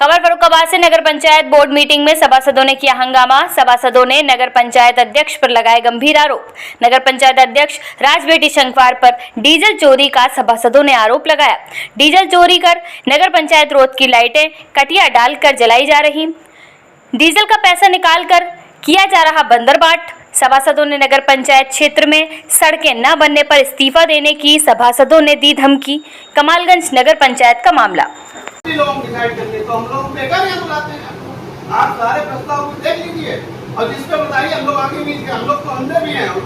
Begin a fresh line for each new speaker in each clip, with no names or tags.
खबर फर्रुखाबाद से नगर panchayat board meeting में सभासदों ने किया हंगामा। सभासदों ने नगर पंचायत अध्यक्ष पर लगाए गंभीर आरोप। नगर पंचायत अध्यक्ष राजबेटी शंखवार पर डीजल चोरी का सभासदों ने आरोप लगाया। डीजल चोरी कर नगर पंचायत रोड की लाइटें कटिया डालकर जलाई जा रही, डीजल का पैसा निकालकर किया जा रहा बंदरबाट। सभासदों ने नगर पंचायत क्षेत्र में सड़कें न बनने पर इस्तीफा देने की सभासदों ने दी धमकी। कमालगंज नगर पंचायत का मामला।
लोग डिसाइड करते तो हम लोग बेकार यहाँ बुलाते हैं। आप सारे प्रस्ताव को देख लीजिए और जिस पे बताइए हम लोग आगे बीच के, हम लोग तो अंदर भी हैं और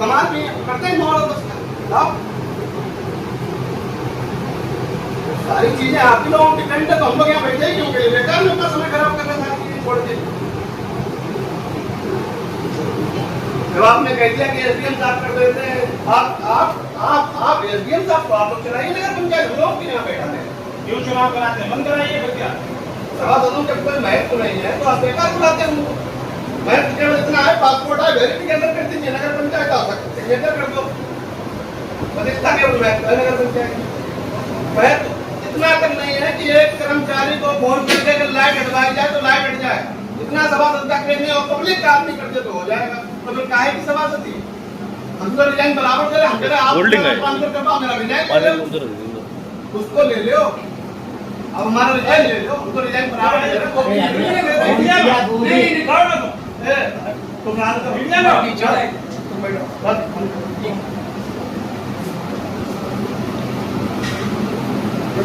कमाल भी हैं, करते हैं मोहर सारी चीजें आप ही लोगों की डिपेंड है। तो हम लोग यहाँ बैठे ही क्यों गए? बेकार में अपना समय खराब करना सारी चीजें छोड़ के। जब आपने कह दिया कि एसडीएम साहब कर देते हैं, आप एसडीएम साहब को आप लोग चलाइए नगर पंचायत, हम लोग भी यहाँ बैठा है। क्यों चुनाव कराते हैं? बंद कराइए क्या? सभासदों के कोई महत्व नहीं है तो आप बेकार बुलाते हैं उनको। महत्व केवल इतना है, पासपोर्ट है, वेरिफिकेशन केंद्र कर दीजिए, नगर पंचायत आ सकते सिग्नेचर कर दो, प्रतिष्ठा केवल महत्व है नगर पंचायत। महत्व इतना तक नहीं है कि एक कर्मचारी को फोन करके अगर लाइट हटवाई जाए तो लाइट हट जाए, इतना सभासद तक नहीं और पब्लिक का आदमी करते तो हो जाएगा। तो फिर काहे की सभासदी? हम तो रिजाइन बराबर दे रहे, हम कह रहे आप मेरा रिजाइन उसको ले लो, अब हमारा रिजाइन ले लो, उनको रिजाइन बराबर दे रहे।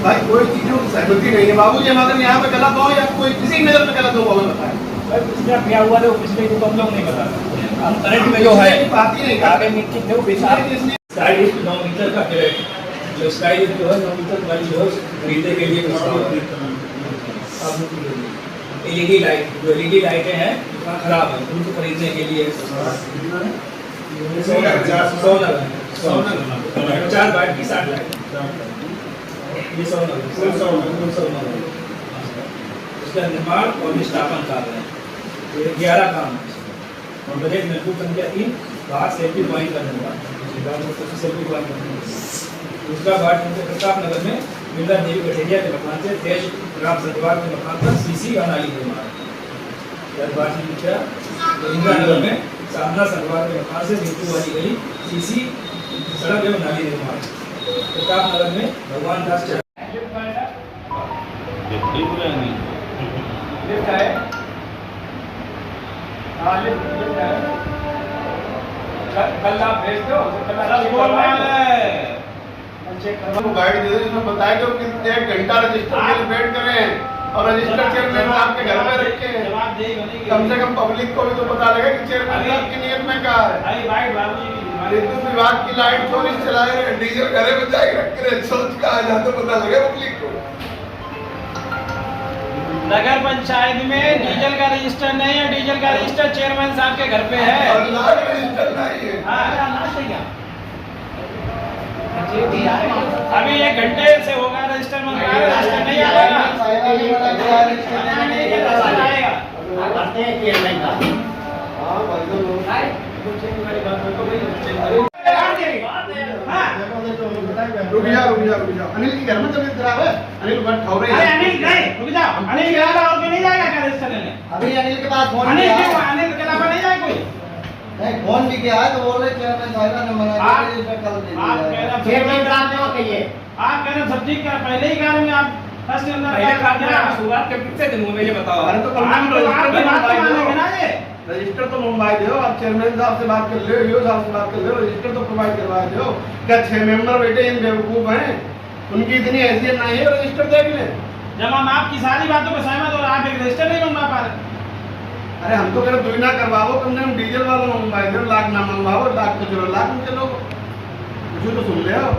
भाई कोई चीजों की सहमति नहीं है बाबूजी, हम अगर यहाँ पे गलत हो या कोई किसी नजर में गलत हो हमें बताएं।
क्या हुआ था पिछले को हम लोग नहीं बता, हम करंट में जो है
बात ही नहीं
आगे मीटिंग में स्काई 9 मीटर का करंट जो स्काई जो है 9 मीटर वाली जो है खरीदने के लिए एलईडी लाइट, जो एलईडी लाइटें हैं खराब है उनको खरीदने के लिए 100 वाट की 60 लाइट, ये 100 उसका निर्माण और निष्ठापन कार्य है। 11 काम है और बजट में कुल संख्या 3 बाहर सेफ्टी पॉइंट का निर्माण, सेफ्टी पॉइंट दूसरा घाट प्रताप नगर में बिंदा देवी कठेरिया के मकान से तेज ग्राम सतवार के मकान पर सीसी का नाली निर्माण। इंदिरा नगर में साधना सतवार के मकान से नीतू वाली गली सीसी सड़क एवं नाली निर्माण। प्रताप नगर में भगवान दास कल आप भेज दो,
गाइड दे दो जिसमें बताया कि 1 घंटा रजिस्टर के लिए वेट करें और रजिस्टर चेयरमैन साहब के घर में रखें। कम से कम पब्लिक को भी तो पता लगे कि चेयरमैन साहब की नियत में क्या है। विद्युत विभाग की लाइट 24 चलाए रहे, डीजल घरे में जाके रखे रहे, सोच का आ जाता पता लगे पब्लिक को।
नगर पंचायत में डीजल का रजिस्टर नहीं है, डीजल का रजिस्टर चेयरमैन साहब के घर पे है
और लाइट रजिस्टर नहीं है।
अभी 1 घंटे से होगा रजिस्टर मंगवा रहे, रजिस्टर नहीं आएगा।
रुक जा अनिल के घर में तबीयत खराब है, अनिल बहुत ठौर रही है।
अनिल गए, रुक जाओ, अनिल के अलावा और कोई नहीं जाएगा क्या रजिस्टर लेने?
अभी अनिल के पास फोन
अनिल के अलावा नहीं जाए कोई?
नहीं, फोन भी किया है तो बोल रहे चेयरमैन साहब ने मना किया कि इसमें कल दे दिया। चेयरमैन साहब ने वो कहिए,
आप कह रहे सब्जी का पहले ही कार्य में आप फर्स्ट अंदर
शुरुआत के कितने दिन हुए ये बताओ।
अरे तो रजिस्टर तो मंगवाए दो, आप चेयरमैन साहब से बात कर लो, ईओ साहब से बात कर लो, रजिस्टर तो प्रोवाइड करवा दो। क्या 6 मेंबर बैठे इन बेवकूफ हैं, उनकी इतनी हैसियत नहीं है रजिस्टर देख लें।
जब हम आपकी सारी बातों पर सहमत हो, आप एक रजिस्टर नहीं मंगवा पा रहे।
अरे हम तो कह रहे दुई ना करवाओ, कम से कम डीजल वाला मंगवाए दो, लाख ना मंगवाओ, लाख तो चलो लाख में चलो, कुछ तो सुन ले हो।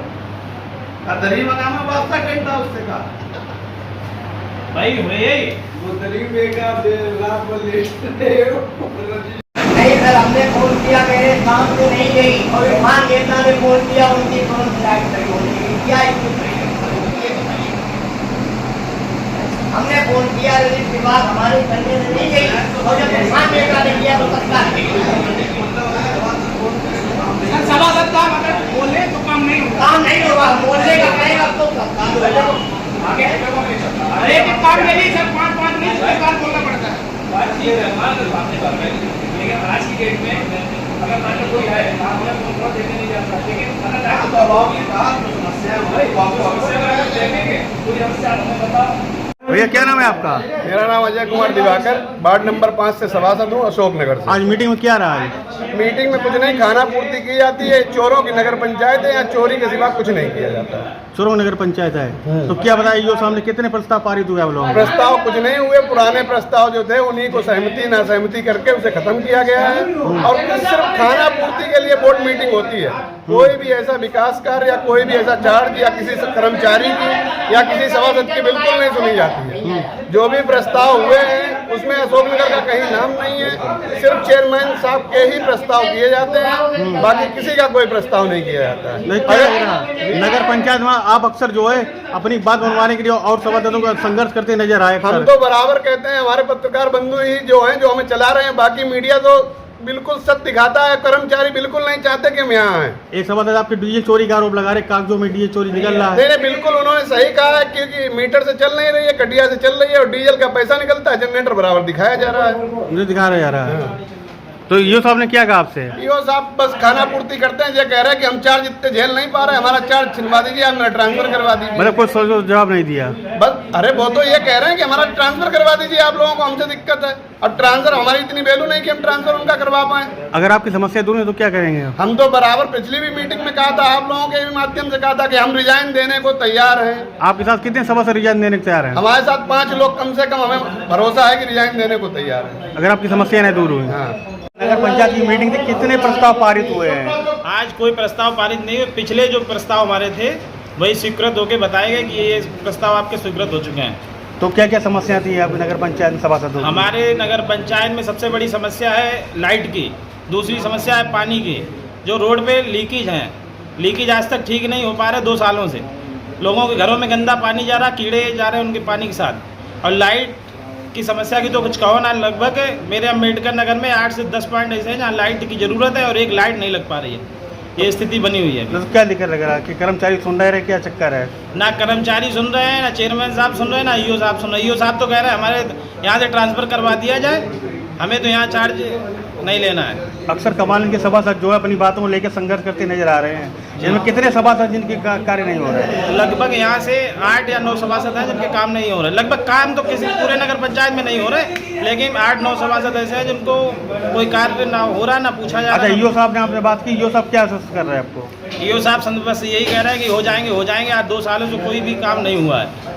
दरी मंगाना वास्ता घंटा उससे का
भाई हुए
वो दरी बेका लाख वाले
नहीं सर, हमने फोन किया, मेरे काम से नहीं गई और विमान नेता ने फोन किया, उनकी फोन फ्लैट नहीं होनी क्या हमने फोन किया, रजिस्टर विभाग हमारे करने से नहीं गई और जब विमान नेता ने किया तो तत्काल
सभासद साहब अगर बोले तो काम नहीं होगा,
बोलने का कहेगा तो
आगे काम के लिए सर 5
हर बार बोलना पड़ता है।
बात ये है, मान लो आपने बात करी, लेकिन आज की डेट में अगर मान लो कोई है, आप हमें फोन देने नहीं जाता, लेकिन अगर आप
दबाव की बात तो समस्या है, वही
समस्या अगर आप देखेंगे, कोई समस्या हमें बताओ।
भैया क्या नाम है आपका?
मेरा नाम अजय कुमार दिवाकर, वार्ड नंबर 5 से सभासद हूँ, अशोकनगर से।
आज मीटिंग में क्या रहा है?
मीटिंग में कुछ नहीं, खाना पूर्ति की जाती है। चोरों की नगर पंचायत है, यहाँ चोरी के सिवा कुछ नहीं किया जाता है।
चोरों नगर पंचायत है, तो क्या बताइए यो सामने कितने प्रस्ताव पारित हुए आप लोगों के?
प्रस्ताव कुछ नहीं हुए, पुराने प्रस्ताव जो थे उन्हीं को सहमति ना सहमति करके उसे खत्म किया गया है। और सिर्फ खाना पूर्ति के लिए बोर्ड मीटिंग होती है। कोई भी ऐसा विकास कार्य या कोई भी ऐसा चार्ज या किसी कर्मचारी की या किसी सभासद की बिल्कुल नहीं सुनी जाती है। जो भी प्रस्ताव हुए हैं उसमें अशोकनगर का कहीं नाम नहीं है, सिर्फ चेयरमैन साहब के ही प्रस्ताव किए जाते हैं, बाकी किसी का कोई प्रस्ताव नहीं किया जाता है।
नहीं, क्या लग रहा? नगर पंचायत में आप अक्सर जो है अपनी बात मनवाने के लिए और सभासदों का संघर्ष करते नजर आए।
हम तो बराबर कहते हैं, हमारे पत्रकार बंधु ही जो हैं जो हमें चला रहे हैं, बाकी मीडिया तो बिल्कुल सत्य दिखाता है। कर्मचारी बिल्कुल नहीं चाहते कि हम यहाँ आए।
एक सभासद आपके डीजल चोरी का आरोप लगा रहे, कागजों में डीजल चोरी निकल रहा है।
नहीं, बिल्कुल उन्होंने सही कहा है, क्योंकि मीटर से चल नहीं रही है, कटिया से चल रही है और डीजल का पैसा निकलता है, जनरेटर बराबर दिखाया जा रहा है।
मुझे दिखा रहा जा रहा है। तो यो साहब ने क्या कहा आपसे?
यो साहब बस खाना पूर्ति करते हैं, ये कह रहे हैं कि हम चार्ज इतने झेल नहीं पा रहे, हमारा चार्ज छिनवा दीजिए, हमें ट्रांसफर करवा दीजिए।
मतलब कोई सोच जवाब नहीं दिया?
बस अरे वो तो ये कह रहे हैं कि हमारा ट्रांसफर करवा दीजिए, आप लोगों को हमसे दिक्कत है। अब ट्रांसफर हमारी इतनी वैल्यू नहीं कि हम ट्रांसफर उनका करवा पाए।
अगर आपकी समस्या दूर है तो क्या करेंगे?
हम तो बराबर पिछली भी मीटिंग में कहा था, आप लोगों के भी माध्यम से कहा था कि हम रिजाइन देने को तैयार हैं।
आपके साथ कितने सभासद रिजाइन देने को तैयार हैं?
हमारे साथ 5 लोग कम से कम, हमें भरोसा है कि रिजाइन देने को तैयार है।
अगर आपकी समस्या नहीं दूर हुई।
हाँ,
नगर पंचायत की मीटिंग थी, कितने प्रस्ताव पारित हुए हैं?
आज कोई प्रस्ताव पारित नहीं हुए। पिछले जो प्रस्ताव हमारे थे वही स्वीकृत होकर बताए गए कि ये प्रस्ताव आपके स्वीकृत हो चुके हैं।
तो क्या क्या समस्या थी आपकी नगर पंचायत में सभासदों की?
हमारे नगर पंचायत में सबसे बड़ी समस्या है लाइट की, दूसरी समस्या है पानी की। जो रोड पे लीकेज हैं, लीकेज आज तक ठीक नहीं हो पा रहे 2 सालों से। लोगों के घरों में गंदा पानी जा रहा, कीड़े जा रहे हैं उनके पानी के साथ। और लाइट की समस्या की तो कुछ कहो ना, लगभग मेरे अम्बेडकर नगर में 8 से 10 पॉइंट ऐसे हैं जहाँ लाइट की ज़रूरत है और एक लाइट नहीं लग पा रही है। ये स्थिति बनी हुई है।
तो क्या दिक्कत लग रहा है कि कर्मचारी सुन रहे हैं, क्या चक्कर है?
ना कर्मचारी सुन रहे हैं, ना चेयरमैन साहब सुन रहे हैं, ना ईओ साहब सुन रहे हैं। ईओ साहब तो कह रहे हैं हमारे यहाँ से ट्रांसफ़र करवा दिया जाए, हमें तो यहाँ चार्ज नहीं लेना है।
अक्सर कमान के सभासद जो है अपनी बातों को लेकर संघर्ष करते नजर आ रहे हैं। जिनमें कितने सभासद जिनके कार्य नहीं हो रहे हैं?
लगभग यहाँ से 8 या 9 सभासद हैं जिनके काम नहीं हो रहे। लगभग काम तो किसी पूरे नगर पंचायत में नहीं हो रहे, लेकिन 8-9 सभासद ऐसे हैं जिनको कोई कार्य ना हो रहा, ना पूछा जा
अच्छा,
रहा।
ईओ साहब ने आपसे बात की, ईओ साहब क्या आश्वस्त कर रहे हैं आपको?
ईओ साहब बस यही कह रहे हैं कि हो जाएंगे 2 सालों से कोई भी काम नहीं हुआ है।